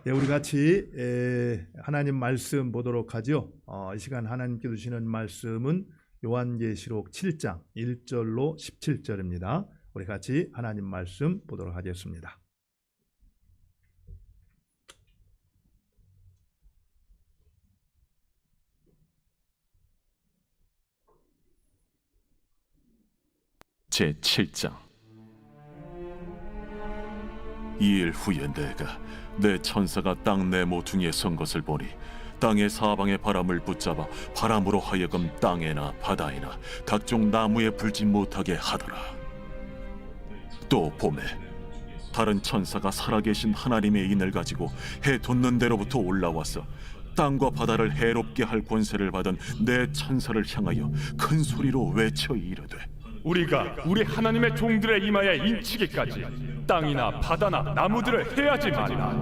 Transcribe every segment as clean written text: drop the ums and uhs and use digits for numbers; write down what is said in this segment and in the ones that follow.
네, 우리 같이 하나님 말씀 보도록 하죠. 이 시간 하나님께서 주시는 말씀은 요한계시록 7장 1절로 17절입니다. 우리 같이 하나님 말씀 보도록 하겠습니다. 제7장. 이일 후에 내가 내 천사가 땅 내 모퉁이에 선 것을 보니 땅의 사방의 바람을 붙잡아 바람으로 하여금 땅에나 바다에나 각종 나무에 불지 못하게 하더라. 또 봄에 다른 천사가 살아계신 하나님의 인을 가지고 해 돋는 데로부터 올라와서 땅과 바다를 해롭게 할 권세를 받은 내 천사를 향하여 큰 소리로 외쳐 이르되, 우리가 우리 하나님의 종들의 이마에 인치기까지 땅이나 바다나 나무들을 해하지 말라.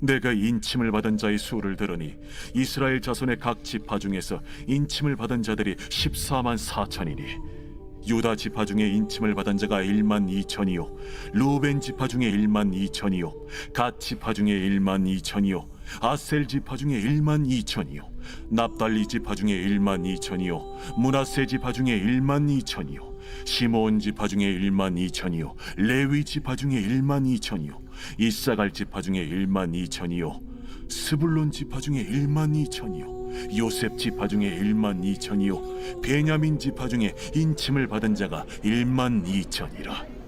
내가 인침을 받은 자의 수를 들으니 이스라엘 자손의 각 지파 중에서 인침을 받은 자들이 14만 4천이니 유다 지파 중에 인침을 받은 자가 1만 2천이요 루벤 지파 중에 1만 2천이요 갓 지파 중에 1만 2천이요 아셀 지파 중에 1만 2천이요 납달리 지파 중에 1만 2천이요 므낫세 지파 중에 1만 2천이요 시므온 지파 중에 1만 2천이요 레위 지파 중에 1만 2천이요 이사갈 지파 중에 1만 2천이요 스불론 지파 중에 1만 2천이요 요셉 지파 중에 1만 2천이요 베냐민 지파 중에 인침을 받은 자가 1만 2천이라.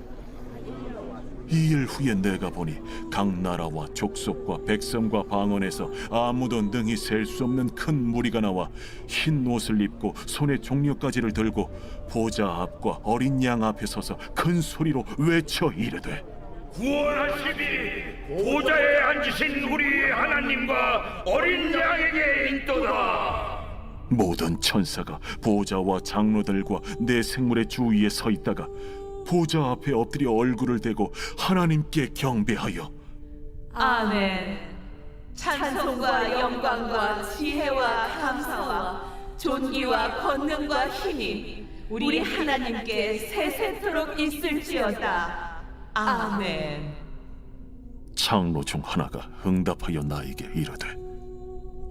이 일 후에 내가 보니 각 나라와 족속과 백성과 방언에서 아무도 능히 셀 수 없는 큰 무리가 나와 흰 옷을 입고 손에 종려가지를 들고 보좌 앞과 어린 양 앞에 서서 큰 소리로 외쳐 이르되, 구원하시니 보좌에 앉으신 우리 하나님과 어린 양에게 있도다. 모든 천사가 보좌와 장로들과 내 생물의 주위에 서 있다가 보좌 앞에 엎드려 얼굴을 대고 하나님께 경배하여 아멘. 찬송과 영광과 지혜와 감사와 존귀와 권능과 힘이 우리 하나님께 세세토록 있을지어다. 아멘. 장로 중 하나가 응답하여 나에게 이르되,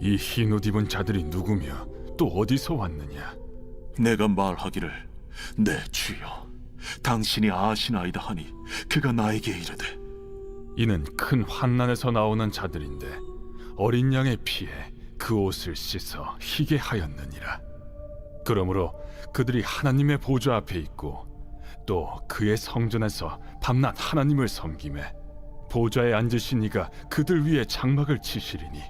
이 흰옷 입은 자들이 누구며 또 어디서 왔느냐? 내가 말하기를 내 주여 당신이 아시나이다 하니 그가 나에게 이르되, 이는 큰 환난에서 나오는 자들인데 어린 양의 피에 그 옷을 씻어 희게 하였느니라. 그러므로 그들이 하나님의 보좌 앞에 있고 또 그의 성전에서 밤낮 하나님을 섬기매 보좌에 앉으신 이가 그들 위에 장막을 치시리니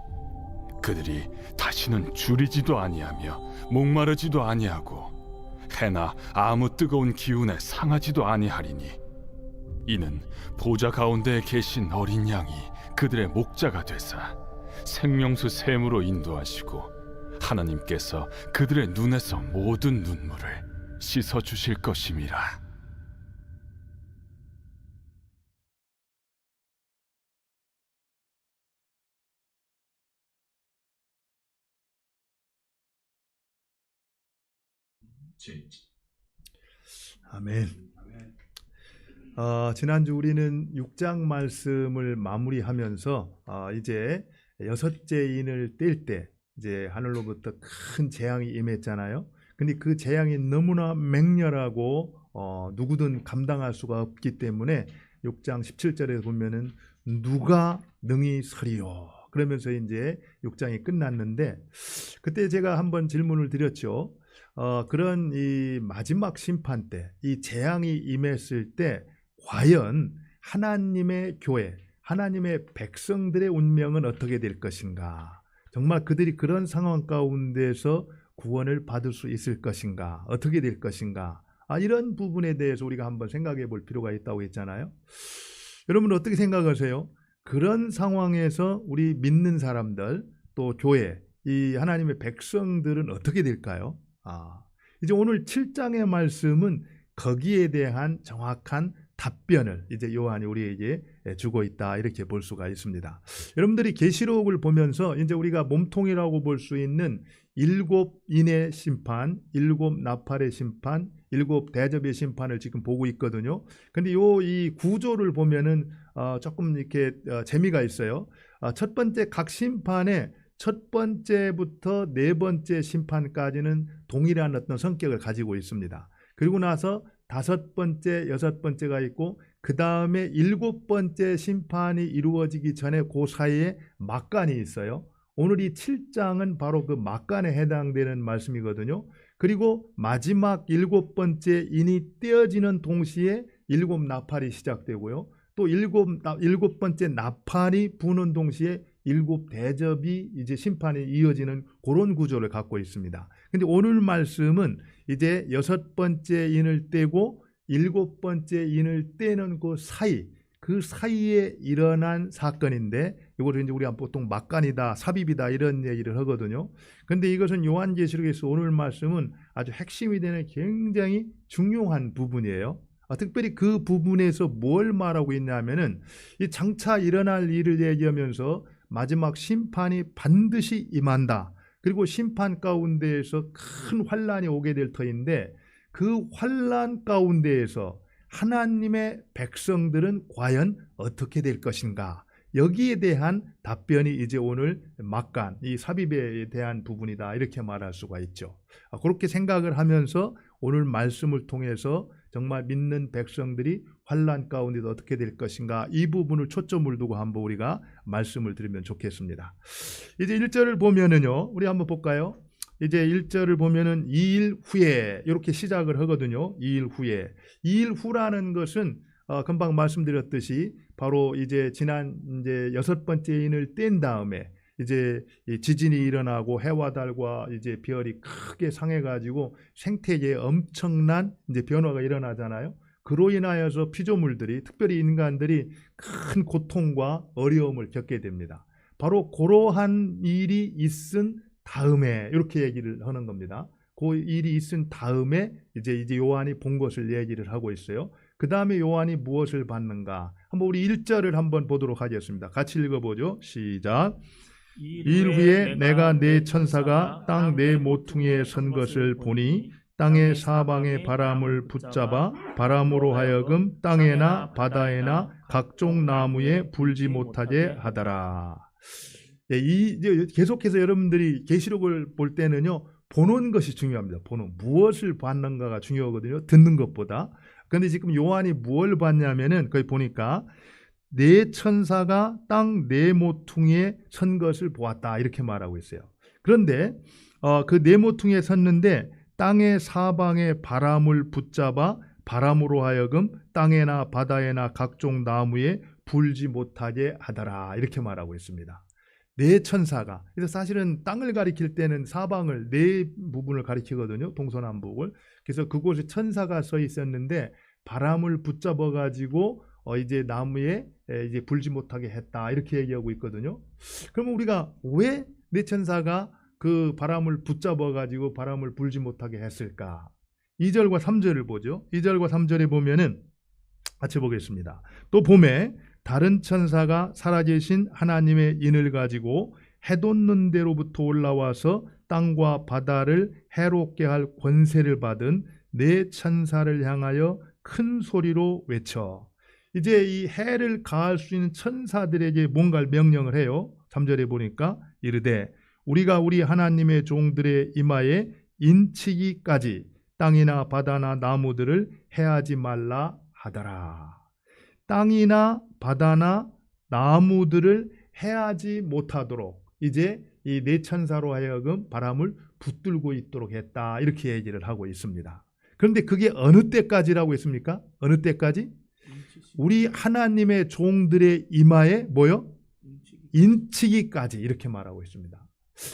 그들이 다시는 줄이지도 아니하며 목마르지도 아니하고 해나 아무 뜨거운 기운에 상하지도 아니하리니 이는 보좌 가운데에 계신 어린 양이 그들의 목자가 되사 생명수 샘으로 인도하시고 하나님께서 그들의 눈에서 모든 눈물을 씻어 주실 것임이라. 아멘. 지난주 우리는 6장 말씀을 마무리하면서 이제 여섯째 인을 뗄 때 이제 하늘로부터 큰 재앙이 임했잖아요. 근데 그 재앙이 너무나 맹렬하고 누구든 감당할 수가 없기 때문에 6장 17절에 보면은 누가 능히 서리요 그러면서 이제 6장이 끝났는데, 그때 제가 한번 질문을 드렸죠. 그런 이 마지막 심판 때, 이 재앙이 임했을 때 과연 하나님의 교회, 하나님의 백성들의 운명은 어떻게 될 것인가? 정말 그들이 그런 상황 가운데서 구원을 받을 수 있을 것인가? 어떻게 될 것인가? 이런 부분에 대해서 우리가 한번 생각해 볼 필요가 있다고 했잖아요. 여러분 어떻게 생각하세요? 그런 상황에서 우리 믿는 사람들, 또 교회, 이 하나님의 백성들은 어떻게 될까요? 이제 오늘 7장의 말씀은 거기에 대한 정확한 답변을 이제 요한이 우리에게 주고 있다 이렇게 볼 수가 있습니다. 여러분들이 계시록을 보면서 이제 우리가 몸통이라고 볼 수 있는 7인의 심판, 7 나팔의 심판, 7 대접의 심판을 지금 보고 있거든요. 근데 이 구조를 보면은 조금 이렇게 재미가 있어요. 첫 번째 각 심판의 첫 번째부터 네 번째 심판까지는 동일한 어떤 성격을 가지고 있습니다. 그리고 나서 5번째, 6번째가 있고 그 다음에 7번째 심판이 이루어지기 전에 그 사이에 막간이 있어요. 오늘 이 7장은 바로 그 막간에 해당되는 말씀이거든요. 그리고 마지막 7번째 인이 떼어지는 동시에 7 나팔이 시작되고요. 또 7번째 나팔이 부는 동시에 7 대접이 이제 심판이 이어지는 그런 구조를 갖고 있습니다. 근데 오늘 말씀은 이제 6번째 인을 떼고 7번째 인을 떼는 그 사이에 일어난 사건인데 이거를 이제 우리가 보통 막간이다, 삽입이다 이런 얘기를 하거든요. 근데 이것은 요한계시록에서 오늘 말씀은 아주 핵심이 되는 굉장히 중요한 부분이에요. 특별히 그 부분에서 뭘 말하고 있냐면은 이 장차 일어날 일을 얘기하면서 마지막 심판이 반드시 임한다. 그리고 심판 가운데에서 큰 환란이 오게 될 터인데 그 환란 가운데에서 하나님의 백성들은 과연 어떻게 될 것인가? 여기에 대한 답변이 이제 오늘 막간, 이 삽입에 대한 부분이다 이렇게 말할 수가 있죠. 그렇게 생각을 하면서 오늘 말씀을 통해서 정말 믿는 백성들이 환란 가운데 어떻게 될 것인가 이 부분을 초점을 두고 한번 우리가 말씀을 드리면 좋겠습니다. 이제 1절을 보면은요, 우리 한번 볼까요? 이제 1절을 보면은 2일 후에 이렇게 시작을 하거든요. 2일 후에. 2일 후라는 것은 금방 말씀드렸듯이 바로 이제 지난 이제 6번째 인을 뗀 다음에 이제 지진이 일어나고 해와 달과 이제 별이 크게 상해가지고 생태계에 엄청난 이제 변화가 일어나잖아요. 그로 인하여서 피조물들이 특별히 인간들이 큰 고통과 어려움을 겪게 됩니다. 바로 그러한 일이 있은 다음에 이렇게 얘기를 하는 겁니다. 그 일이 있은 다음에 이제 요한이 본 것을 얘기를 하고 있어요. 그 다음에 요한이 무엇을 봤는가? 한번 우리 1절을 한번 보도록 하겠습니다. 같이 읽어보죠. 시작. 2일 후에 내가 네 천사가 땅 네 모퉁이에 선 것을 보니 땅의 사방의 바람을 붙잡아 바람으로 하여금 땅에나 바다에나 각종 나무에 불지 못하게 하더라. 이제 계속해서 여러분들이 계시록을 볼 때는요, 보는 것이 중요합니다. 무엇을 봤는가가 중요하거든요. 듣는 것보다. 그런데 지금 요한이 무엇을 봤냐면은 거기 보니까 네 천사가 땅 네 모퉁이에 선 것을 보았다 이렇게 말하고 있어요. 그런데 그 네 모퉁이에 섰는데 땅의 사방에 바람을 붙잡아 바람으로 하여금 땅에나 바다에나 각종 나무에 불지 못하게 하더라 이렇게 말하고 있습니다. 네 천사가. 그래서 사실은 땅을 가리킬 때는 사방을 네 부분을 가리키거든요. 동서남북을. 그래서 그곳에 천사가 서 있었는데 바람을 붙잡아 가지고 이제 나무에 이제 불지 못하게 했다 이렇게 얘기하고 있거든요. 그러면 우리가 왜 네 천사가 그 바람을 붙잡아 가지고 바람을 불지 못하게 했을까? 2절과 3절을 보죠. 2절과 3절에 보면은 같이 보겠습니다. 또 봄에 다른 천사가 살아계신 하나님의 인을 가지고 해돋는 데로부터 올라와서 땅과 바다를 해롭게 할 권세를 받은 네 천사를 향하여 큰 소리로 외쳐. 이제 이 해를 가할 수 있는 천사들에게 뭔가를 명령을 해요. 3절에 보니까 이르되 우리가 우리 하나님의 종들의 이마에 인치기까지 땅이나 바다나 나무들을 해하지 말라 하더라. 땅이나 바다나 나무들을 해하지 못하도록 이제 이 네 천사로 하여금 바람을 붙들고 있도록 했다 이렇게 얘기를 하고 있습니다. 그런데 그게 어느 때까지라고 했습니까? 어느 때까지? 우리 하나님의 종들의 이마에 뭐요? 인치기까지 이렇게 말하고 있습니다.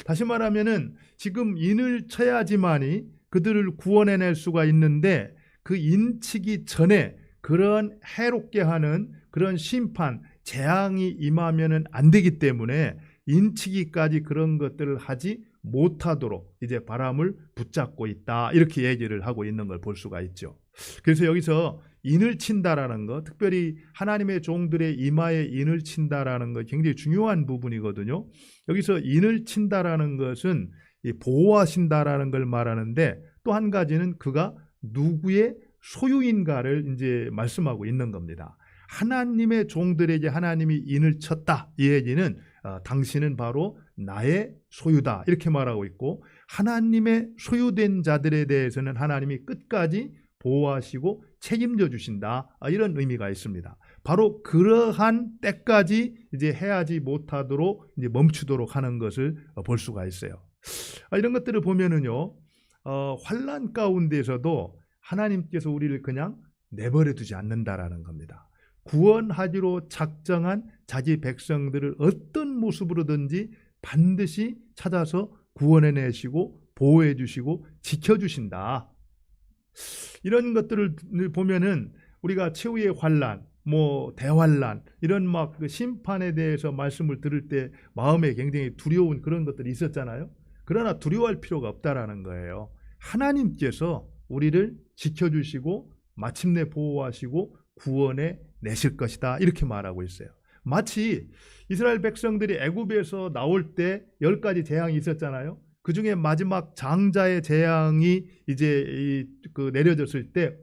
다시 말하면은 지금 인을 쳐야지만이 그들을 구원해낼 수가 있는데 그 인치기 전에 그런 해롭게 하는 그런 심판, 재앙이 임하면은 안 되기 때문에 인치기까지 그런 것들을 하지 못하도록 이제 바람을 붙잡고 있다 이렇게 얘기를 하고 있는 걸 볼 수가 있죠. 그래서 여기서 인을 친다라는 거, 특별히 하나님의 종들의 이마에 인을 친다라는 거 굉장히 중요한 부분이거든요. 여기서 인을 친다라는 것은 이 보호하신다라는 걸 말하는데, 또 한 가지는 그가 누구의 소유인가를 이제 말씀하고 있는 겁니다. 하나님의 종들에게 하나님이 인을 쳤다, 이 얘기는 당신은 바로 나의 소유다, 이렇게 말하고 있고, 하나님의 소유된 자들에 대해서는 하나님이 끝까지 보호하시고 책임져 주신다, 이런 의미가 있습니다. 바로 그러한 때까지 이제 해하지 못하도록 이제 멈추도록 하는 것을 볼 수가 있어요. 이런 것들을 보면은요, 환난 가운데서도 하나님께서 우리를 그냥 내버려 두지 않는다라는 겁니다. 구원하기로 작정한 자기 백성들을 어떤 모습으로든지 반드시 찾아서 구원해내시고 보호해 주시고 지켜주신다. 이런 것들을 보면은 우리가 최후의 환난, 뭐 대환난, 이런 막 그 심판에 대해서 말씀을 들을 때 마음에 굉장히 두려운 그런 것들이 있었잖아요. 그러나 두려워할 필요가 없다라는 거예요. 하나님께서 우리를 지켜주시고 마침내 보호하시고 구원해 내실 것이다, 이렇게 말하고 있어요. 마치 이스라엘 백성들이 애굽에서 나올 때 10가지 재앙이 있었잖아요. 그 중에 마지막 장자의 재앙이 이제 내려졌을 때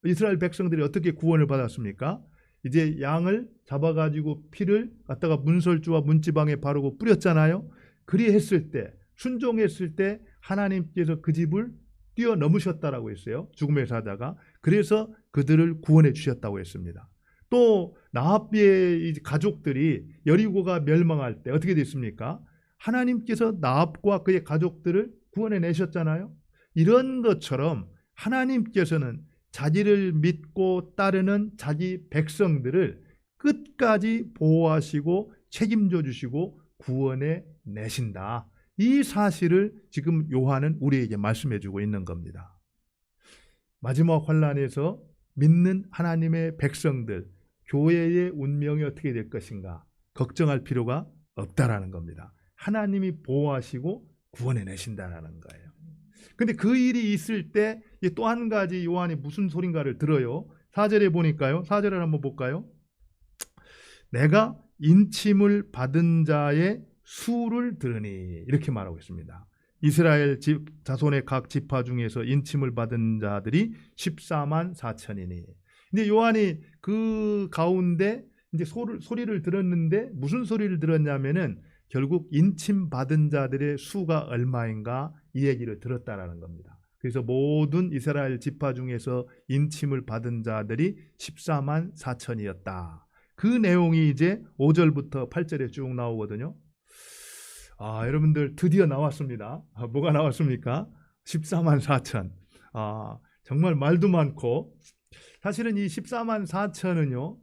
이스라엘 백성들이 어떻게 구원을 받았습니까? 이제 양을 잡아가지고 피를 갖다가 문설주와 문지방에 바르고 뿌렸잖아요. 그리했을 때, 순종했을 때 하나님께서 그 집을 뛰어넘으셨다라고 했어요. 죽음의 사자가. 그래서 그들을 구원해 주셨다고 했습니다. 또 나합의 가족들이 여리고가 멸망할 때 어떻게 됐습니까? 하나님께서 나합과 그의 가족들을 구원해 내셨잖아요. 이런 것처럼 하나님께서는 자기를 믿고 따르는 자기 백성들을 끝까지 보호하시고 책임져 주시고 구원해 내신다. 이 사실을 지금 요한은 우리에게 말씀해 주고 있는 겁니다. 마지막 환난에서 믿는 하나님의 백성들, 교회의 운명이 어떻게 될 것인가 걱정할 필요가 없다라는 겁니다. 하나님이 보호하시고 구원해 내신다라는 거예요. 근데 그 일이 있을 때 또 한 가지 요한이 무슨 소린가를 들어요. 4절에 보니까요. 4절을 한번 볼까요? 내가 인침을 받은 자의 수를 들으니, 이렇게 말하고 있습니다. 이스라엘 자손의 각 지파 중에서 인침을 받은 자들이 14만 4천이니. 근데 요한이 그 가운데 이제 소리를 들었는데 무슨 소리를 들었냐면은 결국 인침 받은 자들의 수가 얼마인가 이 얘기를 들었다라는 겁니다. 그래서 모든 이스라엘 지파 중에서 인침을 받은 자들이 14만 4천이었다. 그 내용이 이제 5절부터 8절에 쭉 나오거든요. 여러분들 드디어 나왔습니다. 뭐가 나왔습니까? 14만 4천. 정말 말도 많고, 사실은 이 14만 4천은요,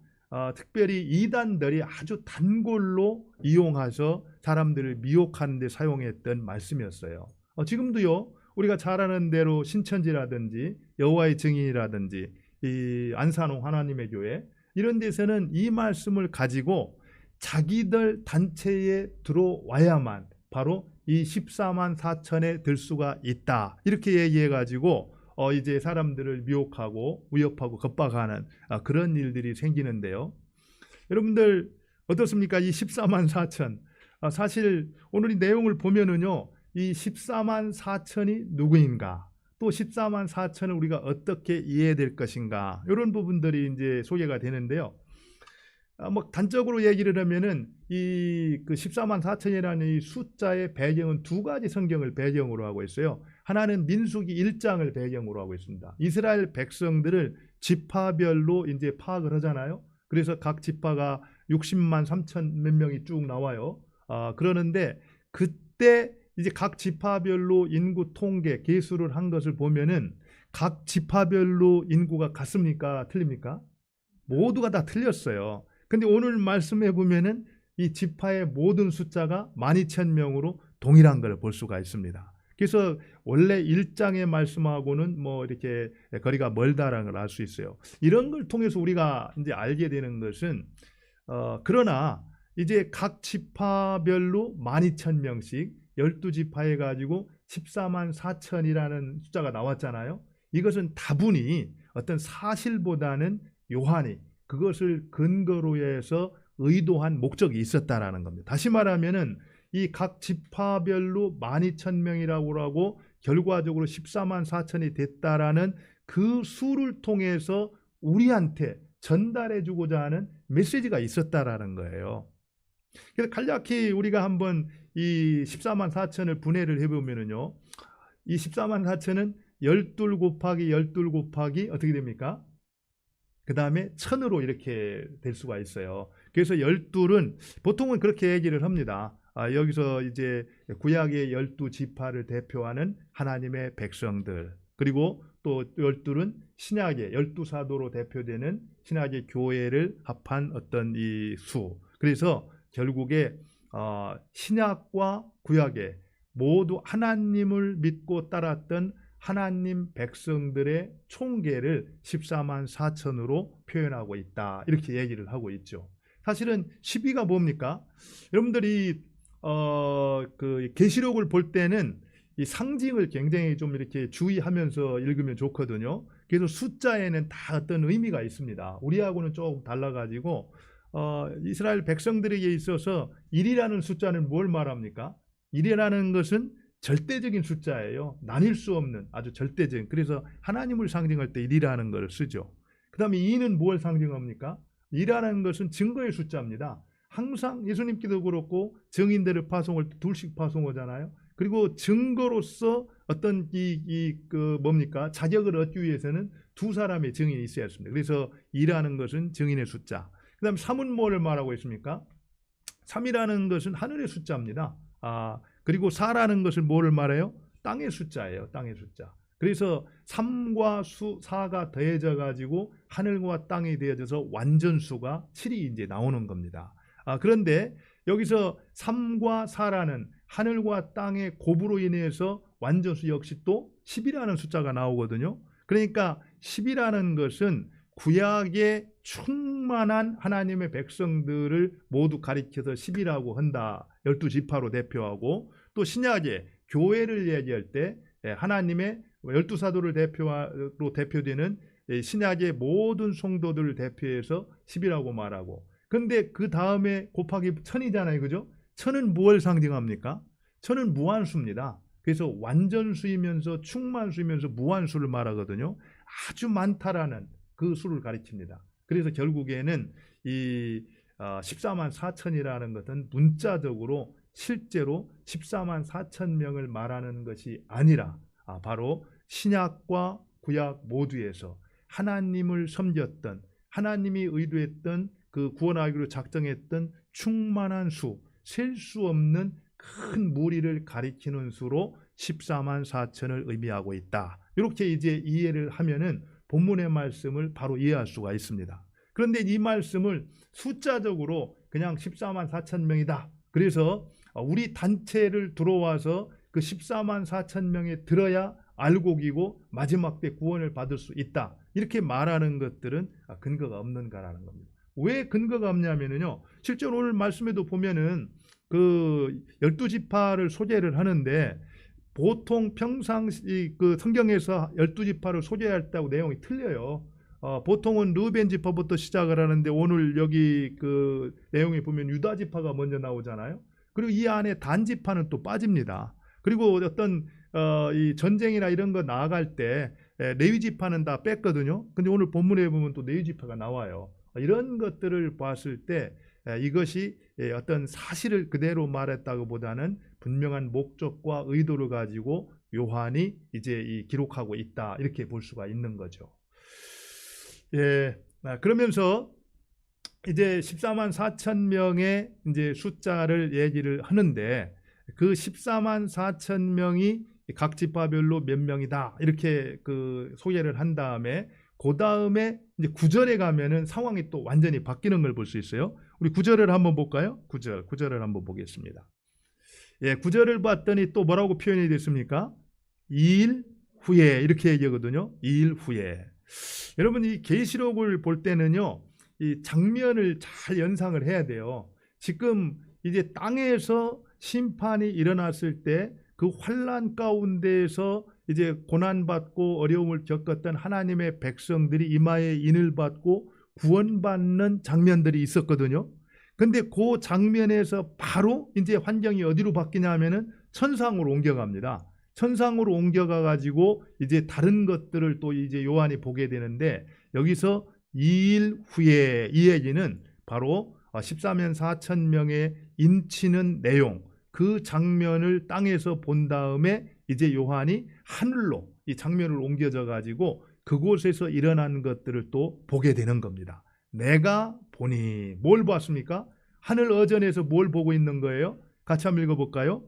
특별히 이단들이 아주 단골로 이용해서 사람들을 미혹하는 데 사용했던 말씀이었어요. 지금도요, 우리가 잘 아는 대로 신천지라든지 여호와의 증인이라든지 이 안산홍 하나님의 교회, 이런 데서는 이 말씀을 가지고 자기들 단체에 들어와야만 바로 이 14만 4천에 들 수가 있다, 이렇게 얘기해가지고 이제 사람들을 미혹하고 위협하고 겁박하는 그런 일들이 생기는데요. 여러분들 어떻습니까? 이 14만 4천. 사실 오늘 이 내용을 보면은요, 이 14만 4천이 누구인가, 또 14만 4천을 우리가 어떻게 이해해야 될 것인가, 이런 부분들이 이제 소개가 되는데요. 뭐 단적으로 얘기를 하면은 이 그 14만 4천이라는 이 숫자의 배경은 두 가지 성경을 배경으로 하고 있어요. 하나는 민수기 1장을 배경으로 하고 있습니다. 이스라엘 백성들을 지파별로 이제 파악을 하잖아요. 그래서 각 지파가 60만 3천 몇 명이 쭉 나와요. 그러는데 그때 이제 각 지파별로 인구 통계 계수를 한 것을 보면은 각 지파별로 인구가 같습니까? 틀립니까? 모두가 다 틀렸어요. 근데 오늘 말씀해 보면은 이 지파의 모든 숫자가 12,000명으로 동일한 걸 볼 수가 있습니다. 그래서 원래 1장의 말씀하고는 뭐 이렇게 거리가 멀다라는 걸 알 수 있어요. 이런 걸 통해서 우리가 이제 알게 되는 것은 그러나 이제 각 지파별로 12,000명씩 12지파 해가지고 14만 4천이라는 숫자가 나왔잖아요. 이것은 다분히 어떤 사실보다는 요한이 그것을 근거로 해서 의도한 목적이 있었다라는 겁니다. 다시 말하면은 이 각 지파별로 12,000명이라고 하고 결과적으로 14만 4천이 됐다라는 그 수를 통해서 우리한테 전달해 주고자 하는 메시지가 있었다라는 거예요. 그래서 간략히 우리가 한번 이 14만 4천을 분해를 해보면은요, 이 14만 4천은 12 곱하기 12 곱하기 어떻게 됩니까? 그 다음에 1000으로 이렇게 될 수가 있어요. 그래서 12은 보통은 그렇게 얘기를 합니다. 여기서 이제 구약의 12지파를 대표하는 하나님의 백성들, 그리고 또 12은 신약의 12사도로 대표되는 신약의 교회를 합한 어떤 이 수. 그래서 결국에 신약과 구약에 모두 하나님을 믿고 따랐던 하나님 백성들의 총계를 14만 4천으로 표현하고 있다. 이렇게 얘기를 하고 있죠. 사실은 12가 뭡니까? 여러분들이 그 계시록을 볼 때는 이 상징을 굉장히 좀 이렇게 주의하면서 읽으면 좋거든요. 그래서 숫자에는 다 어떤 의미가 있습니다. 우리하고는 조금 달라가지고 이스라엘 백성들에게 있어서 1이라는 숫자는 뭘 말합니까? 1이라는 것은 절대적인 숫자예요. 나뉠 수 없는 아주 절대적인. 그래서 하나님을 상징할 때 1이라는 걸 쓰죠. 그 다음에 2는 뭘 상징합니까? 2라는 것은 증거의 숫자입니다. 항상 예수님께도 그렇고 증인들을 파송할 때 둘씩 파송하잖아요. 그리고 증거로서 어떤 그 뭡니까? 자격을 얻기 위해서는 두 사람의 증인이 있어야 했습니다. 그래서 2라는 것은 증인의 숫자. 그 다음에 3은 뭐를 말하고 있습니까? 3이라는 것은 하늘의 숫자입니다. 그리고 4라는 것을 뭐를 말해요? 땅의 숫자예요. 땅의 숫자. 그래서 3과 4가 더해져 가지고 하늘과 땅이 되어져서 완전수가 7이 이제 나오는 겁니다. 그런데 여기서 3과 4라는 하늘과 땅의 곱으로 인해서 완전수 역시 또 10이라는 숫자가 나오거든요. 그러니까 10이라는 것은 구약의 충만한 하나님의 백성들을 모두 가리켜서 10이라고 한다. 12지파로 대표하고, 또 신약의 교회를 얘기할 때 하나님의 12사도를 대표로 대표되는 신약의 모든 성도들을 대표해서 10이라고 말하고, 근데 그 다음에 곱하기 1000이잖아요. 그죠? 1000은 무엇을 상징합니까? 1000은 무한수입니다. 그래서 완전수이면서 충만수이면서 무한수를 말하거든요. 아주 많다라는 그 수를 가리킵니다. 그래서 결국에는 이 14만 4천이라는 것은 문자적으로 실제로 14만 4천 명을 말하는 것이 아니라 바로 신약과 구약 모두에서 하나님을 섬겼던, 하나님이 의도했던 그 구원하기로 작정했던 충만한 수, 셀 수 없는 큰 무리를 가리키는 수로 14만 4천을 의미하고 있다. 이렇게 이제 이해를 하면은 본문의 말씀을 바로 이해할 수가 있습니다. 그런데 이 말씀을 숫자적으로 그냥 14만 4천 명이다. 그래서 우리 단체를 들어와서 그 14만 4천 명에 들어야 알곡이고 마지막 때 구원을 받을 수 있다. 이렇게 말하는 것들은 근거가 없는가라는 겁니다. 왜 근거가 없냐면요. 실제로 오늘 말씀에도 보면은 그 12지파를 소개를 하는데 보통 평상시 그 성경에서 12지파를 소개했다고 내용이 틀려요. 보통은 르벤 지파부터 시작을 하는데 오늘 여기 그 내용에 보면 유다 지파가 먼저 나오잖아요. 그리고 이 안에 단 지파는 또 빠집니다. 그리고 어떤 이 전쟁이나 이런 거 나아갈 때 레위 지파는 다 뺐거든요. 근데 오늘 본문에 보면 또 레위 지파가 나와요. 이런 것들을 봤을 때 이것이 어떤 사실을 그대로 말했다기보다는 분명한 목적과 의도를 가지고 요한이 이제 기록하고 있다. 이렇게 볼 수가 있는 거죠. 예. 그러면서 이제 14만 4천 명의 이제 숫자를 얘기를 하는데 그 14만 4천 명이 각 지파별로 몇 명이다. 이렇게 그 소개를 한 다음에 그 다음에 이제 9절에 가면은 상황이 또 완전히 바뀌는 걸 볼 수 있어요. 우리 9절을 한번 볼까요? 9절을 한번 보겠습니다. 예, 9절을 봤더니 또 뭐라고 표현이 됐습니까? 2일 후에 이렇게 얘기하거든요. 2일 후에. 여러분 이 계시록을 볼 때는요. 이 장면을 잘 연상을 해야 돼요. 지금 이제 땅에서 심판이 일어났을 때 그 환난 가운데에서 이제 고난받고 어려움을 겪었던 하나님의 백성들이 이마에 인을 받고 구원받는 장면들이 있었거든요. 근데 그 장면에서 바로 이제 환경이 어디로 바뀌냐 하면은 천상으로 옮겨갑니다. 천상으로 옮겨가 가지고 이제 다른 것들을 또 이제 요한이 보게 되는데, 여기서 2일 후에, 이 얘기는 바로 14만 4천 명의 인치는 내용, 그 장면을 땅에서 본 다음에 이제 요한이 하늘로 이 장면을 옮겨져 가지고 그곳에서 일어난 것들을 또 보게 되는 겁니다. 내가 보니, 뭘 봤습니까? 하늘 어전에서 뭘 보고 있는 거예요? 같이 한번 읽어볼까요?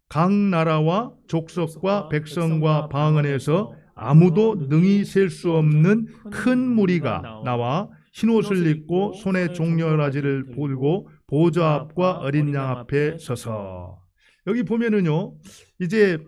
각 나라와 족속과 백성과 방언에서 아무도 능히 셀 수 없는 큰 무리가 나와 흰옷을 입고 손에 종려라지를 불고 보좌 앞과 어린 양 앞에 서서. 여기 보면은요, 이제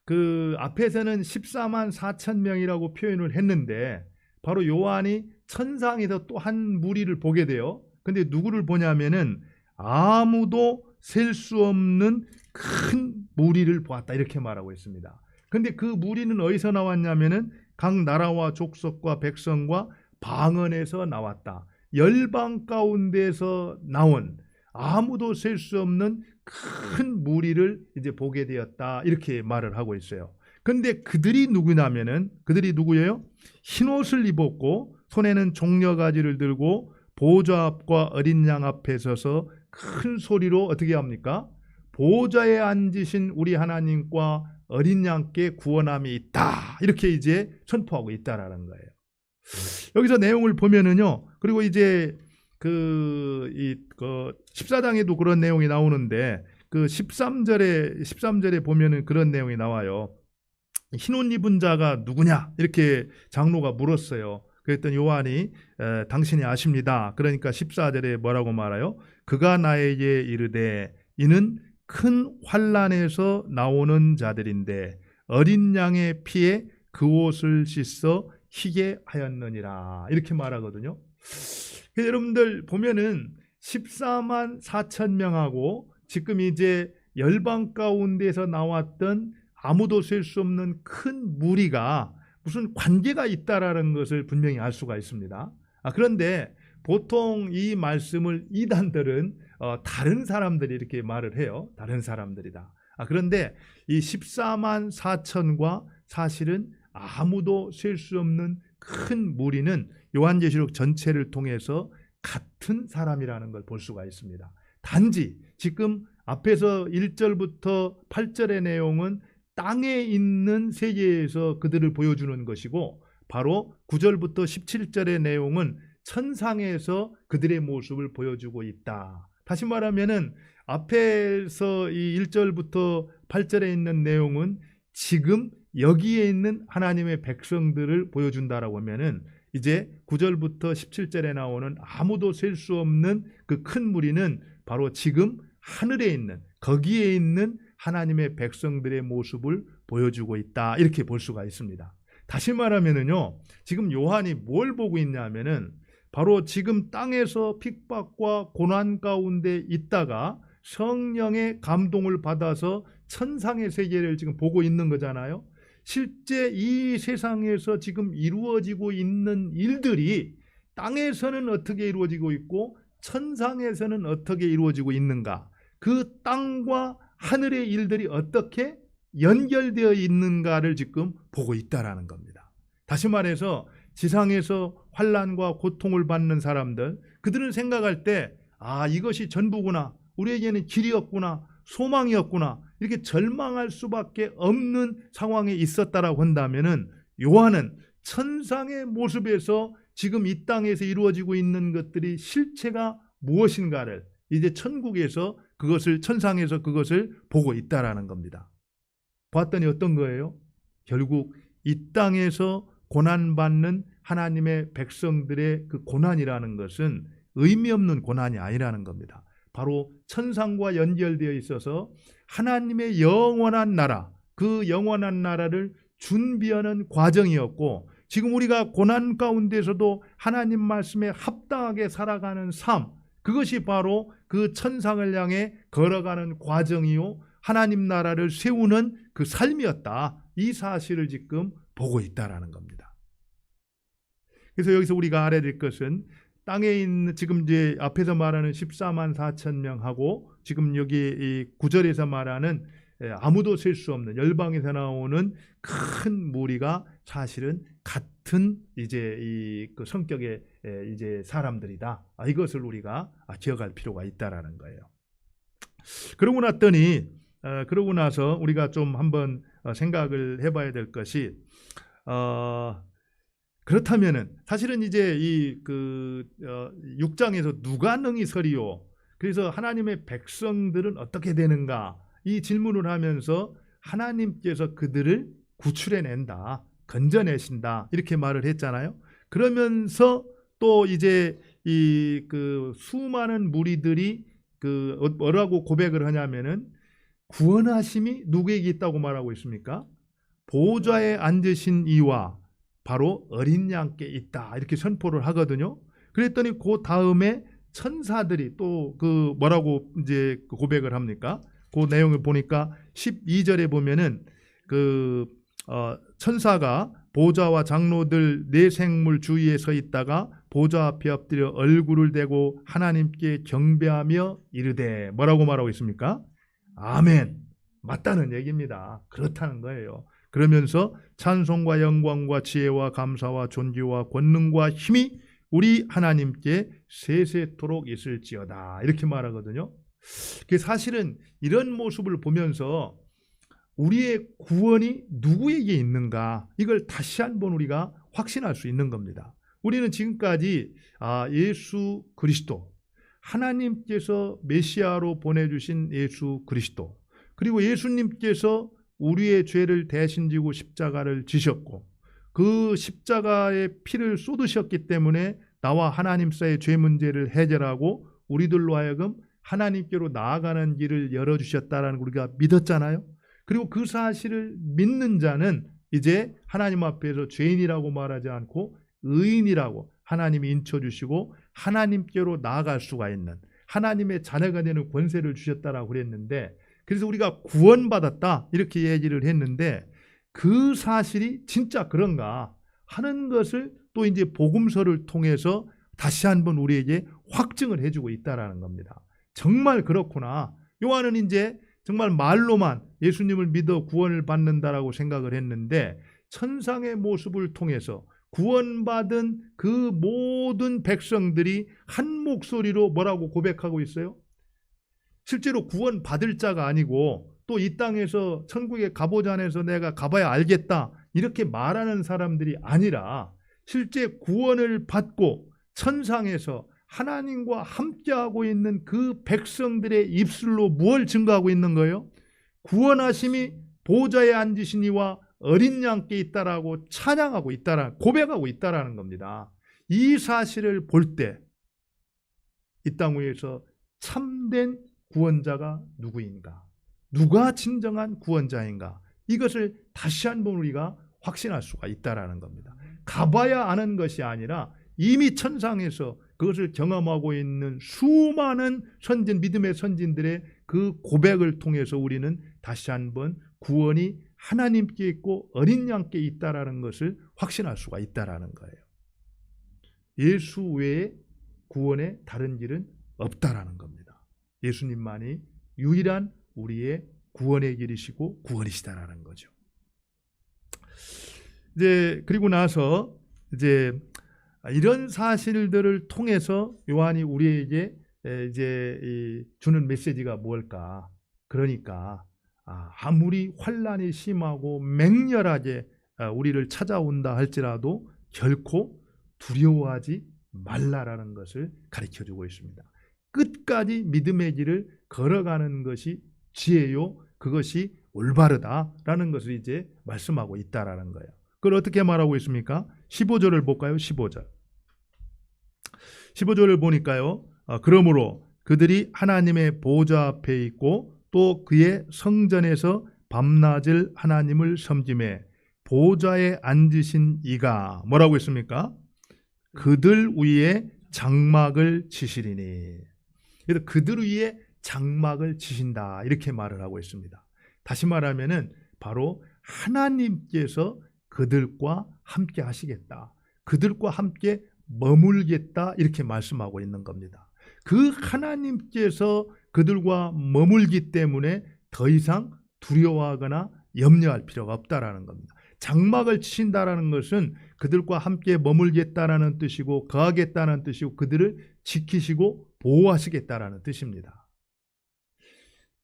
그 앞에서는 14만 4천 명이라고 표현을 했는데, 바로 요한이 천상에서 또 한 무리를 보게 돼요. 근데 누구를 보냐면은 아무도 셀 수 없는 큰 무리를 보았다, 이렇게 말하고 있습니다. 근데 그 무리는 어디서 나왔냐면은 각 나라와 족속과 백성과 방언에서 나왔다. 열방 가운데서 나온 아무도 셀 수 없는 큰 무리를 이제 보게 되었다, 이렇게 말을 하고 있어요. 근데 그들이 누구냐면은, 그들이 누구예요? 흰옷을 입었고 손에는 종려가지를 들고 보좌 앞과 어린 양 앞에 서서 큰 소리로 어떻게 합니까? 보좌에 앉으신 우리 하나님과 어린 양께 구원함이 있다, 이렇게 이제 선포하고 있다라는 거예요. 여기서 내용을 보면은요, 그리고 이제 그 14장에도 그런 내용이 나오는데, 그 13절에 보면은 그런 내용이 나와요. 흰옷 입은 자가 누구냐, 이렇게 장로가 물었어요. 그랬더니 요한이 당신이 아십니다. 그러니까 14절에 뭐라고 말해요? 그가 나에게 이르되 이는 큰 환난에서 나오는 자들인데 어린 양의 피에 그 옷을 씻어 희게 하였느니라, 이렇게 말하거든요. 여러분들 보면은 14만 4천 명하고 지금 이제 열방 가운데서 나왔던 아무도 셀 수 없는 큰 무리가 무슨 관계가 있다라는 것을 분명히 알 수가 있습니다. 그런데 보통 이 말씀을 이단들은 다른 사람들이 이렇게 말을 해요. 다른 사람들이다. 그런데 이 14만 4천과 사실은 아무도 셀 수 없는 큰 무리는 요한계시록 전체를 통해서 같은 사람이라는 걸 볼 수가 있습니다. 단지 지금 앞에서 1절부터 8절의 내용은 땅에 있는 세계에서 그들을 보여주는 것이고, 바로 9절부터 17절의 내용은 천상에서 그들의 모습을 보여주고 있다. 다시 말하면은 앞에서 이 1절부터 8절에 있는 내용은 지금 여기에 있는 하나님의 백성들을 보여준다라고 하면은, 이제 9절부터 17절에 나오는 아무도 셀 수 없는 그 큰 무리는 바로 지금 하늘에 있는, 거기에 있는 하나님의 백성들의 모습을 보여주고 있다, 이렇게 볼 수가 있습니다. 다시 말하면은요, 지금 요한이 뭘 보고 있냐면은 바로 지금 땅에서 핍박과 고난 가운데 있다가 성령의 감동을 받아서 천상의 세계를 지금 보고 있는 거잖아요. 실제 이 세상에서 지금 이루어지고 있는 일들이 땅에서는 어떻게 이루어지고 있고 천상에서는 어떻게 이루어지고 있는가, 그 땅과 하늘의 일들이 어떻게 연결되어 있는가를 지금 보고 있다라는 겁니다. 다시 말해서 지상에서 환난과 고통을 받는 사람들, 그들은 생각할 때 이것이 전부구나, 우리에게는 길이 없구나, 소망이 없구나, 이렇게 절망할 수밖에 없는 상황에 있었다라고 한다면은, 요한은 천상의 모습에서 지금 이 땅에서 이루어지고 있는 것들이 실체가 무엇인가를 이제 천국에서 그것을, 천상에서 그것을 보고 있다라는 겁니다. 봤더니 어떤 거예요? 결국 이 땅에서 고난받는 하나님의 백성들의 그 고난이라는 것은 의미 없는 고난이 아니라는 겁니다. 바로 천상과 연결되어 있어서 하나님의 영원한 나라, 그 영원한 나라를 준비하는 과정이었고, 지금 우리가 고난 가운데서도 하나님 말씀에 합당하게 살아가는 삶, 그것이 바로 그 천상을 향해 걸어가는 과정이요, 하나님 나라를 세우는 그 삶이었다. 이 사실을 지금 보고 있다라는 겁니다. 그래서 여기서 우리가 알아야 될 것은 땅에 있는 지금 이제 앞에서 말하는 14만 4천 명하고 지금 여기 이 9절에서 말하는 아무도 셀 수 없는 열방에서 나오는 큰 무리가 사실은 같은 이제 그 성격의 이제 사람들이다. 이것을 우리가 기억할 필요가 있다라는 거예요. 그러고 나서 우리가 좀 한번 생각을 해봐야 될 것이 그렇다면은 사실은 이제 이 6장에서 누가 능히 서리요? 그래서 하나님의 백성들은 어떻게 되는가? 이 질문을 하면서 하나님께서 그들을 구출해낸다, 건져내신다 이렇게 말을 했잖아요. 그러면서 또 이제 이 수많은 무리들이 뭐라고 고백을 하냐면은 구원하심이 누구에게 있다고 말하고 있습니까? 보좌에 앉으신 이와 바로 어린 양께 있다 이렇게 선포를 하거든요. 그랬더니 그 다음에 천사들이 또 뭐라고 이제 고백을 합니까? 그 내용을 보니까 12절에 보면은 천사가 보좌와 장로들 네 생물 주위에 서 있다가 보좌 앞에 엎드려 얼굴을 대고 하나님께 경배하며 이르되 뭐라고 말하고 있습니까? 아멘. 맞다는 얘기입니다. 그렇다는 거예요. 그러면서 찬송과 영광과 지혜와 감사와 존귀와 권능과 힘이 우리 하나님께 세세토록 있을지어다 이렇게 말하거든요. 사실은 이런 모습을 보면서 우리의 구원이 누구에게 있는가 이걸 다시 한번 우리가 확신할 수 있는 겁니다. 우리는 지금까지 예수 그리스도 하나님께서 메시아로 보내주신 예수 그리스도 그리고 예수님께서 우리의 죄를 대신 지고 십자가를 지셨고 그 십자가의 피를 쏟으셨기 때문에 나와 하나님 사이의 죄 문제를 해결하고 우리들로 하여금 하나님께로 나아가는 길을 열어주셨다라는 걸 우리가 믿었잖아요. 그리고 그 사실을 믿는 자는 이제 하나님 앞에서 죄인이라고 말하지 않고 의인이라고 하나님이 인쳐주시고 하나님께로 나아갈 수가 있는 하나님의 자녀가 되는 권세를 주셨다라고 그랬는데 그래서 우리가 구원받았다 이렇게 얘기를 했는데 그 사실이 진짜 그런가 하는 것을 또 이제 복음서를 통해서 다시 한번 우리에게 확증을 해주고 있다라는 겁니다. 정말 그렇구나. 요한은 이제 정말 말로만 예수님을 믿어 구원을 받는다라고 생각을 했는데 천상의 모습을 통해서 구원받은 그 모든 백성들이 한 목소리로 뭐라고 고백하고 있어요? 실제로 구원받을 자가 아니고 또 이 땅에서 천국에 가보자 해서 내가 가봐야 알겠다 이렇게 말하는 사람들이 아니라 실제 구원을 받고 천상에서 하나님과 함께하고 있는 그 백성들의 입술로 무엇을 증거하고 있는 거예요? 구원하심이 보좌에 앉으신 이와 어린 양께 있다라고 찬양하고 있다라 고백하고 있다라는 겁니다. 이 사실을 볼 때 이 땅 위에서 참된 구원자가 누구인가? 누가 진정한 구원자인가? 이것을 다시 한번 우리가 확신할 수가 있다라는 겁니다. 가봐야 아는 것이 아니라 이미 천상에서 그것을 경험하고 있는 수많은 믿음의 선진들의 그 고백을 통해서 우리는 다시 한번 구원이 하나님께 있고 어린 양께 있다라는 것을 확신할 수가 있다라는 거예요. 예수 외에 구원의 다른 길은 없다라는 겁니다. 예수님만이 유일한 우리의 구원의 길이시고 구원이시다라는 거죠. 이제 그리고 나서 이제 이런 사실들을 통해서 요한이 우리에게 이제 주는 메시지가 뭘까? 그러니까 아무리 환난이 심하고 맹렬하게 우리를 찾아온다 할지라도 결코 두려워하지 말라라는 것을 가르쳐주고 있습니다. 끝까지 믿음의 길을 걸어가는 것이 지혜요, 그것이 올바르다라는 것을 이제 말씀하고 있다라는 거예요. 그걸 어떻게 말하고 있습니까? 15절을 볼까요? 15절을 보니까요. 그러므로 그들이 하나님의 보좌 앞에 있고 또 그의 성전에서 밤낮을 하나님을 섬기매 보좌에 앉으신 이가 뭐라고 했습니까? 그들 위에 장막을 치시리니. 그래서 그들 위에 장막을 치신다 이렇게 말을 하고 있습니다. 다시 말하면은 바로 하나님께서 그들과 함께 하시겠다. 그들과 함께 머물겠다 이렇게 말씀하고 있는 겁니다. 그 하나님께서 그들과 머물기 때문에 더 이상 두려워하거나 염려할 필요가 없다라는 겁니다. 장막을 치신다라는 것은 그들과 함께 머물겠다라는 뜻이고 거하겠다는 뜻이고 그들을 지키시고 보호하시겠다라는 뜻입니다.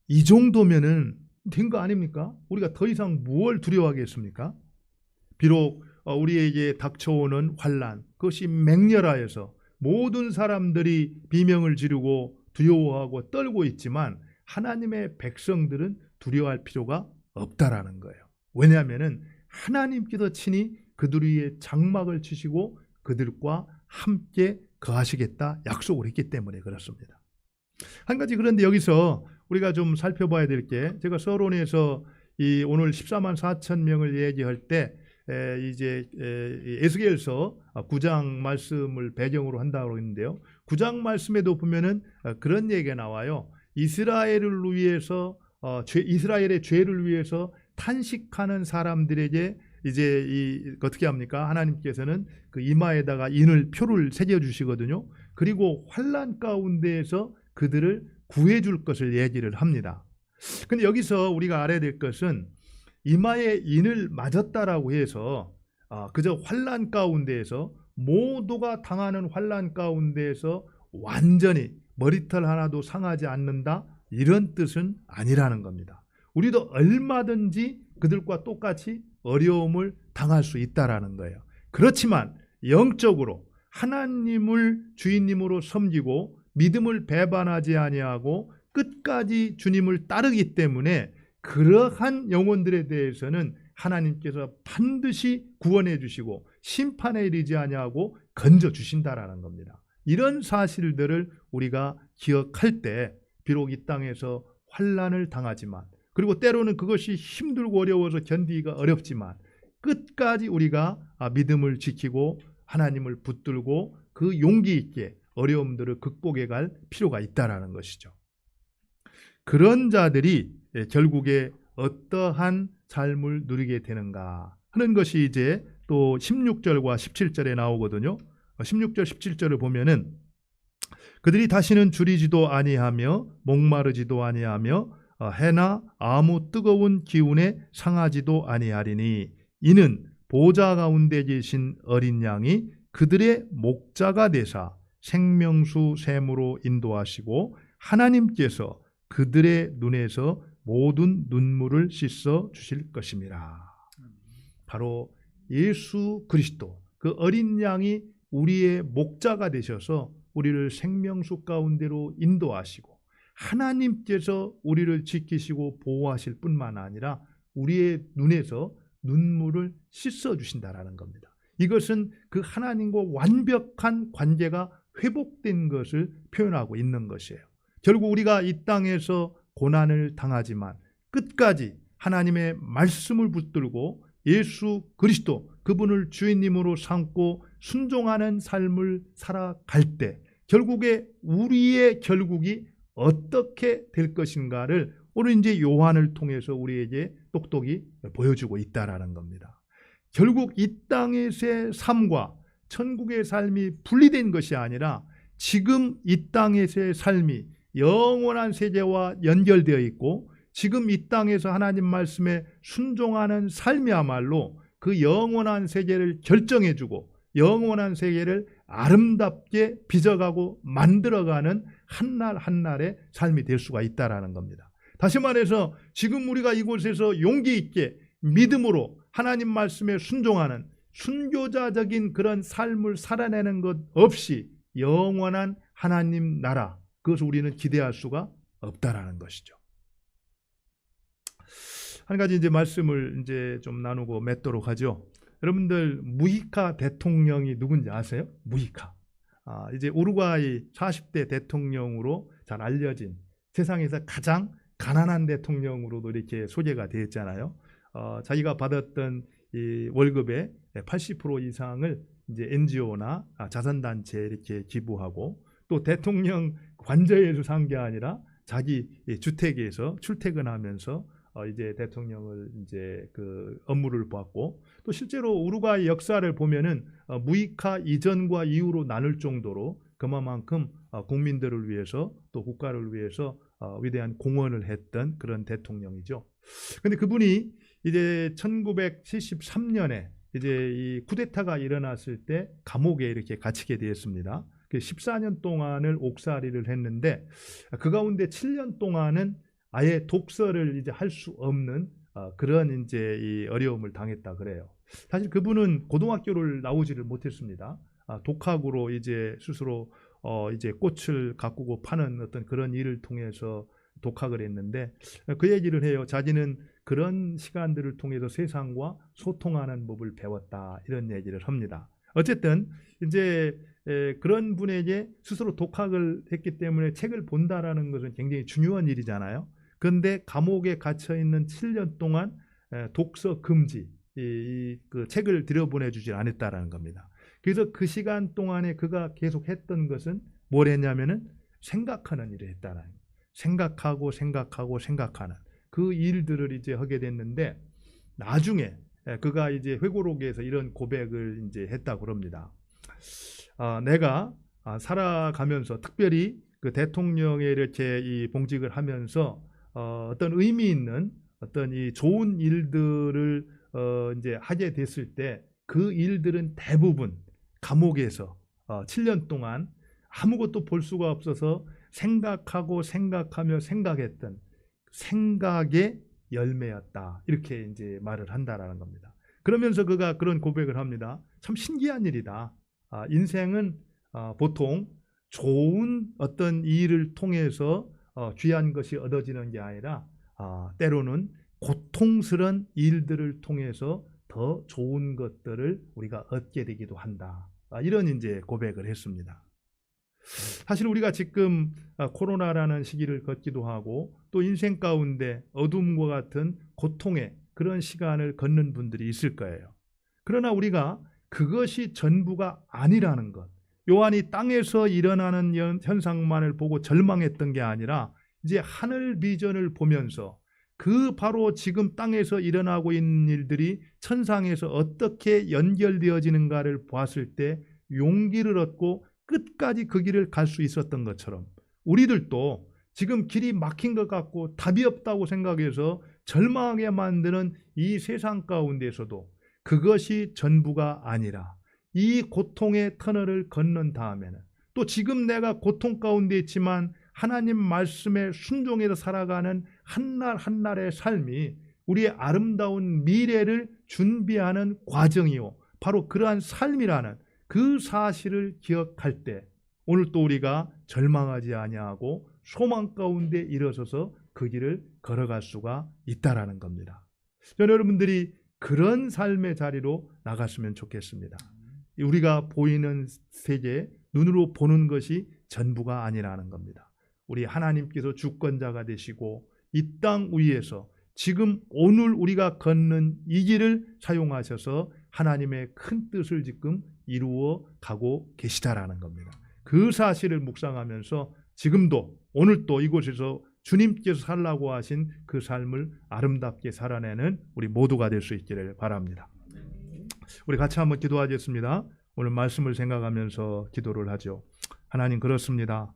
이 정도면은 된 거 아닙니까? 우리가 더 이상 무엇을 두려워하겠습니까? 비록 우리에게 닥쳐오는 환난, 그것이 맹렬하여서 모든 사람들이 비명을 지르고 두려워하고 떨고 있지만 하나님의 백성들은 두려워할 필요가 없다라는 거예요. 왜냐하면은 하나님께서 친히 그들 위에 장막을 치시고 그들과 함께 거하시겠다 약속을 했기 때문에 그렇습니다. 한 가지 그런데 여기서 우리가 좀 살펴봐야 될 게, 제가 서론에서 이 오늘 14만 4천 명을 얘기할 때 이제 에스겔서 9장 말씀을 배경으로 한다고 했는데요. 9장 말씀에도 보면은 그런 얘기가 나와요. 이스라엘을 위해서 이스라엘의 죄를 위해서 탄식하는 사람들에게 이제 어떻게 합니까? 하나님께서는 그 이마에다가 표를 새겨 주시거든요. 그리고 환난 가운데에서 그들을 구해 줄 것을 얘기를 합니다. 근데 여기서 우리가 알아야 될 것은 이마에 인을 맞았다라고 해서 그저 환난 가운데에서 모두가 당하는 환난 가운데에서 완전히 머리털 하나도 상하지 않는다 이런 뜻은 아니라는 겁니다. 우리도 얼마든지 그들과 똑같이 어려움을 당할 수 있다라는 거예요. 그렇지만 영적으로 하나님을 주인님으로 섬기고 믿음을 배반하지 아니하고 끝까지 주님을 따르기 때문에 그러한 영혼들에 대해서는 하나님께서 반드시 구원해 주시고 심판에 이르지 아니하고 건져 주신다라는 겁니다. 이런 사실들을 우리가 기억할 때 비록 이 땅에서 환난을 당하지만, 그리고 때로는 그것이 힘들고 어려워서 견디기가 어렵지만 끝까지 우리가 믿음을 지키고 하나님을 붙들고 그 용기 있게 어려움들을 극복해 갈 필요가 있다라는 것이죠. 그런 자들이 결국에 어떠한 삶을 누리게 되는가 하는 것이 이제 또 16절과 17절에 나오거든요. 16절 17절을 보면은 그들이 다시는 줄이지도 아니하며 목마르지도 아니하며 해나 아무 뜨거운 기운에 상하지도 아니하리니 이는 보좌 가운데 계신 어린 양이 그들의 목자가 되사 생명수 샘으로 인도하시고 하나님께서 그들의 눈에서 모든 눈물을 씻어 주실 것임이라. 바로 예수 그리스도 그 어린 양이 우리의 목자가 되셔서 우리를 생명수 가운데로 인도하시고 하나님께서 우리를 지키시고 보호하실 뿐만 아니라 우리의 눈에서 눈물을 씻어 주신다라는 겁니다. 이것은 그 하나님과 완벽한 관계가 회복된 것을 표현하고 있는 것이에요. 결국 우리가 이 땅에서 고난을 당하지만 끝까지 하나님의 말씀을 붙들고 예수 그리스도 그분을 주인님으로 삼고 순종하는 삶을 살아갈 때 결국에 우리의 결국이 어떻게 될 것인가를 오늘 이제 요한을 통해서 우리에게 똑똑히 보여주고 있다라는 겁니다. 결국 이 땅에서의 삶과 천국의 삶이 분리된 것이 아니라 지금 이 땅에서의 삶이 영원한 세계와 연결되어 있고 지금 이 땅에서 하나님 말씀에 순종하는 삶이야말로 그 영원한 세계를 결정해주고 영원한 세계를 아름답게 빚어가고 만들어가는 한날 한날의 삶이 될 수가 있다라는 겁니다. 다시 말해서 지금 우리가 이곳에서 용기 있게 믿음으로 하나님 말씀에 순종하는 순교자적인 그런 삶을 살아내는 것 없이 영원한 하나님 나라, 그것을 우리는 기대할 수가 없다라는 것이죠. 한 가지 이제 말씀을 이제 좀 나누고 맺도록 하죠. 여러분들 무히카 대통령이 누군지 아세요? 무히카. 이제 우루과이 40대 대통령으로 잘 알려진 세상에서 가장 가난한 대통령으로도 이렇게 소개가 되었잖아요. 자기가 받았던 이 월급의 80% 이상을 이제 NGO나 자선단체에 이렇게 기부하고 또 대통령 관저에서 산 게 아니라 자기 주택에서 출퇴근하면서 이제 대통령을 이제 그 업무를 보았고, 또 실제로 우루과이 역사를 보면은 무이카 이전과 이후로 나눌 정도로 그만큼 국민들을 위해서 또 국가를 위해서 위대한 공헌을 했던 그런 대통령이죠. 근데 그분이 이제 1973년에 이제 이 쿠데타가 일어났을 때 감옥에 이렇게 갇히게 되었습니다. 14년 동안을 옥살이를 했는데 그 가운데 7년 동안은 아예 독서를 이제 할 수 없는 그런 이제 이 어려움을 당했다 그래요. 사실 그분은 고등학교를 나오지를 못했습니다. 독학으로 이제 스스로 이제 꽃을 가꾸고 파는 어떤 그런 일을 통해서 독학을 했는데 그 얘기를 해요. 자기는 그런 시간들을 통해서 세상과 소통하는 법을 배웠다, 이런 얘기를 합니다. 어쨌든 이제 그런 분에게 스스로 독학을 했기 때문에 책을 본다라는 것은 굉장히 중요한 일이잖아요. 그런데 감옥에 갇혀 있는 7년 동안 독서 금지, 그 책을 들여보내주지 않았다라는 겁니다. 그래서 그 시간 동안에 그가 계속 했던 것은 뭘 했냐면은 생각하는 일을 했다라는 거예요. 생각하는 그 일들을 이제 하게 됐는데, 나중에 그가 이제 회고록에서 이런 고백을 이제 했다고 그럽니다. 내가 살아가면서 특별히 그 대통령에 이렇게 이 봉직을 하면서 어떤 의미 있는 어떤 이 좋은 일들을 이제 하게 됐을 때 그 일들은 대부분 감옥에서 7년 동안 아무것도 볼 수가 없어서 생각하며 생각했던 생각의 열매였다, 이렇게 이제 말을 한다라는 겁니다. 그러면서 그가 그런 고백을 합니다. 참 신기한 일이다. 인생은 보통 좋은 어떤 일을 통해서 귀한 것이 얻어지는 게 아니라 때로는 고통스러운 일들을 통해서 더 좋은 것들을 우리가 얻게 되기도 한다. 이런 이제 고백을 했습니다. 사실 우리가 지금 코로나라는 시기를 걷기도 하고 또 인생 가운데 어둠과 같은 고통의 그런 시간을 걷는 분들이 있을 거예요. 그러나 우리가 그것이 전부가 아니라는 것, 요한이 땅에서 일어나는 현상만을 보고 절망했던 게 아니라 이제 하늘 비전을 보면서 그 바로 지금 땅에서 일어나고 있는 일들이 천상에서 어떻게 연결되어지는가를 보았을 때 용기를 얻고 끝까지 그 길을 갈 수 있었던 것처럼, 우리들도 지금 길이 막힌 것 같고 답이 없다고 생각해서 절망하게 만드는 이 세상 가운데서도 그것이 전부가 아니라 이 고통의 터널을 건넌 다음에는 또 지금 내가 고통 가운데 있지만 하나님 말씀에 순종해서 살아가는 한날 한날의 삶이 우리의 아름다운 미래를 준비하는 과정이요, 바로 그러한 삶이라는 그 사실을 기억할 때 오늘 또 우리가 절망하지 아니하고 소망 가운데 일어서서 그 길을 걸어갈 수가 있다라는 겁니다. 저는 여러분들이 그런 삶의 자리로 나갔으면 좋겠습니다. 우리가 보이는 세계, 눈으로 보는 것이 전부가 아니라는 겁니다. 우리 하나님께서 주권자가 되시고 이 땅 위에서 지금 오늘 우리가 걷는 이 길을 사용하셔서 하나님의 큰 뜻을 지금 이루어 가고 계시다라는 겁니다. 그 사실을 묵상하면서 지금도 오늘도 이곳에서 주님께서 살라고 하신 그 삶을 아름답게 살아내는 우리 모두가 될 수 있기를 바랍니다. 우리 같이 한번 기도하겠습니다. 오늘 말씀을 생각하면서 기도를 하죠. 하나님, 그렇습니다.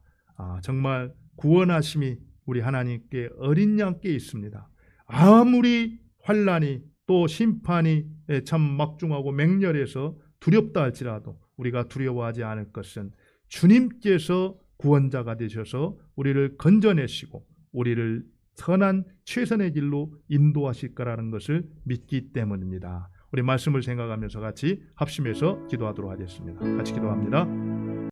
정말 구원하심이 우리 하나님께 어린 양께 있습니다. 아무리 환난이 또 심판이 참 막중하고 맹렬해서 두렵다 할지라도 우리가 두려워하지 않을 것은 주님께서 구원자가 되셔서 우리를 건져내시고 우리를 선한 최선의 길로 인도하실 거라는 것을 믿기 때문입니다. 우리 말씀을 생각하면서 같이 합심해서 기도하도록 하겠습니다. 같이 기도합니다.